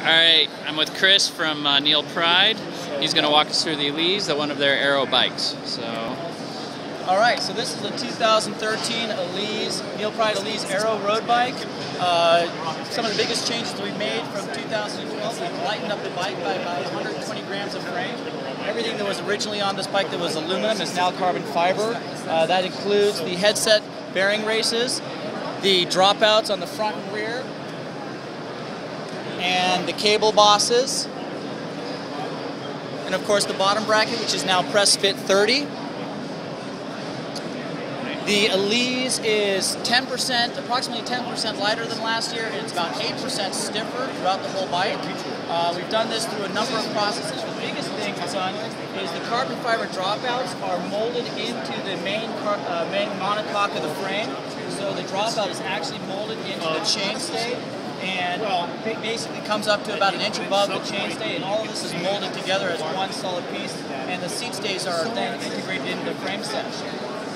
Alright, I'm with Chris from Pryde. He's going to walk us through the Alize, one of their aero bikes. Alright, so this is the 2013 Pryde Alize Aero road bike. Some of the biggest changes we've made from 2012, we've lightened up the bike by about 120 grams of frame. Everything that was originally on this bike that was aluminum is now carbon fiber. That includes the headset bearing races, the dropouts on the front and rear, and the cable bosses, and of course the bottom bracket, which is now press fit 30. The Alize is approximately 10% lighter than last year, and it's about 8% stiffer throughout the whole bike. We've done this through a number of processes. The biggest thing we've done is the carbon fiber dropouts are molded into the main monocoque of the frame. So the dropout is actually molded into the chainstay, and it basically comes up to about an inch above the chainstay, and all of this is molded together as one solid piece, and the seat stays are then integrated into the frame set.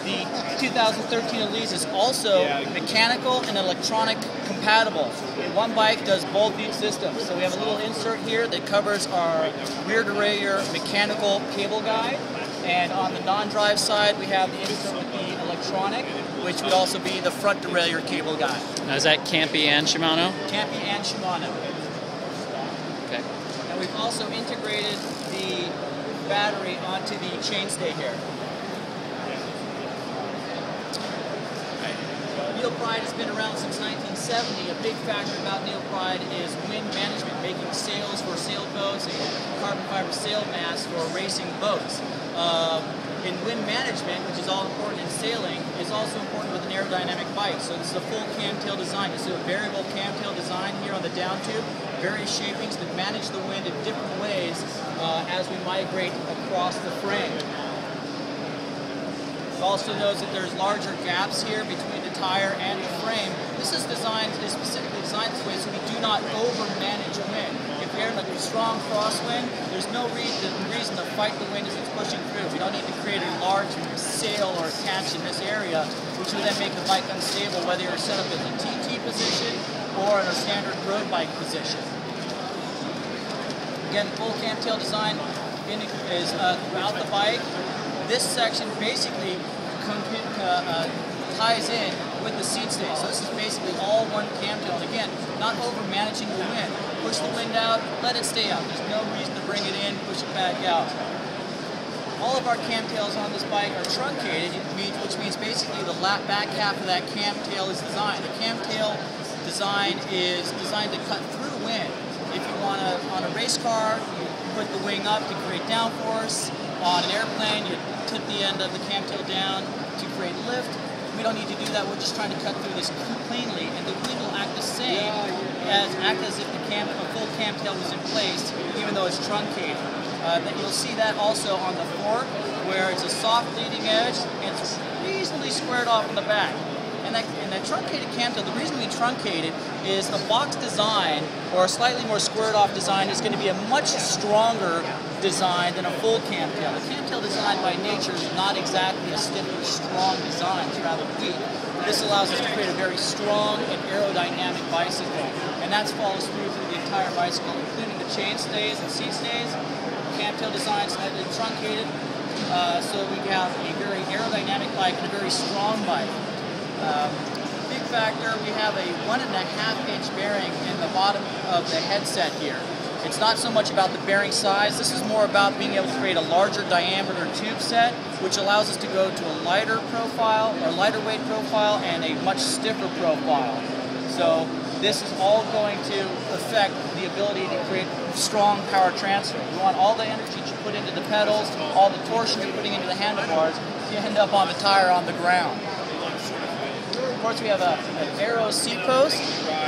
The 2013 Alize is also mechanical and electronic compatible. One bike does both these systems. So we have a little insert here that covers our rear derailleur mechanical cable guide, and on the non-drive side we have the insert with the electronic, which would also be the front derailleur cable guide. Now is that Campy and Shimano? Campy and Shimano. Okay. And we've also integrated the battery onto the chainstay here. Pryde has been around since 1970. A big factor about Pryde is wind management, making sails for sailboats and carbon fiber sail masts for racing boats. In wind management, which is all important in sailing, is also important with an aerodynamic bike. So this is a full camtail design. This is a variable camtail design here on the down tube, various shapings that manage the wind in different ways as we migrate across the frame. It also knows that there's larger gaps here between the tire and the frame. This is specifically designed this way so we do not over-manage wind. If we're in a strong crosswind, there's no reason to fight the wind as it's pushing through. We don't need to create a large sail or catch in this area, which would then make the bike unstable, whether you're set up in a TT position or in a standard road bike position. Again, full camtail design is throughout the bike. This section basically ties in with the seat stay. So this is basically all one camtail. And again, not over managing the wind. Push the wind out, let it stay out. There's no reason to bring it in, push it back out. All of our camtails on this bike are truncated, which means basically the back half of that camtail is designed. The camtail design is designed to cut through wind. If you want to, on a race car, you put the wing up to create downforce. On an airplane, you tip the end of the camtail down to create lift. We don't need to do that. We're just trying to cut through this cleanly, and the wind will act the same, act as if a full camtail was in place, even though it's truncated. You'll see that also on the fork, where it's a soft leading edge and it's reasonably squared off in the back. And that truncated camtail, the reason we truncate it is a box design or a slightly more squared off design is going to be a much stronger design than a full camtail. The camtail design by nature is not exactly a stiff or strong design, it's rather weak. This allows us to create a very strong and aerodynamic bicycle, and that follows through the entire bicycle, including the chain stays and seat stays. Camtail design is slightly truncated, so we have a very aerodynamic bike and a very strong bike. Big factor, we have a 1.5-inch bearing in the bottom of the headset here. It's not so much about the bearing size, this is more about being able to create a larger diameter tube set, which allows us to go to a lighter profile, or lighter weight profile, and a much stiffer profile. So this is all going to affect the ability to create strong power transfer. We want all the energy you put into the pedals, all the torsion you're putting into the handlebars, to end up on the tire on the ground. Of course, we have an Aero seat post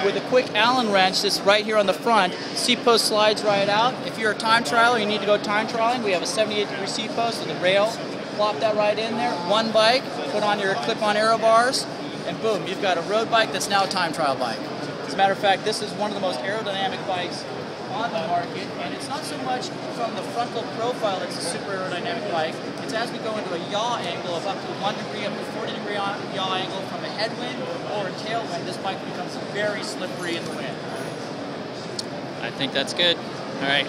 with a quick Allen wrench that's right here on the front. Seat post slides right out. If you're a time trialer, you need to go time trialing, we have a 78-degree seat post with a rail. Plop that right in there. One bike, put on your clip-on aero bars, and boom, you've got a road bike that's now a time trial bike. As a matter of fact, this is one of the most aerodynamic bikes on the market, and it's not so much from the frontal profile that's a super aerodynamic bike. It's as we go into a yaw angle of up to 1 degree, up to 40-degree yaw angle from a headwind or a tailwind, this bike becomes very slippery in the wind. I think that's good. All right.